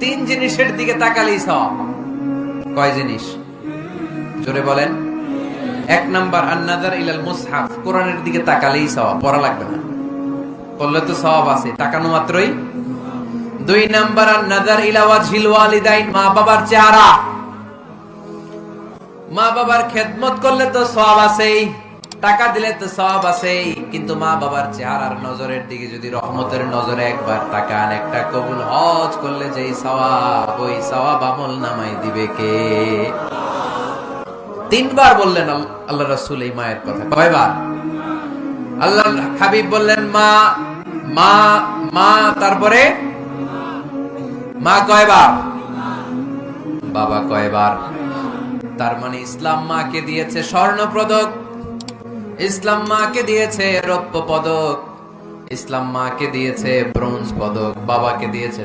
তিন জিনিসের দিকে তাকালেই সওয়াব। কয় জিনিস? জোরে বলেন। এক নাম্বার আন-নাযার ইলাল মুসহাফ, কোরআনের দিকে তাকালেই সওয়াব, পড়া লাগবে না, পড়লে তো সওয়াব আছে, তাকানো মাত্রই। দুই নাম্বার আন-নাযার ইলা ওয়াজহিল ওয়ালিদাইন, মা বাবার চেহারা, মা বাবার খেদমত করলে তো সওয়াব আছেই, টাকা দিলে তো সওয়াব আছেই, কিন্তু মা বাবার চেহারার নজরের দিকে যদি রহমতের নজরে একবার তাকান, একটা কবুল হজ করলে যেই সওয়াব, ওই সওয়াব আমল নামাই দিবে কে? তিনবার বললেন আল্লাহ রাসূল এই মায়ের কথা। কয়বার? আল্লাহ হাবিব বললেন মা মা মা, তারপরে মা কয়বার? বাবা কয়বার? তার মানে ইসলাম মাকে দিয়েছে স্বর্ণ পদক, ইসলাম মাকে দিয়েছে রৌপ্য পদক, ইসলাম মাকে দিয়েছে ব্রোঞ্জ পদক, বাবাকে দিয়েছে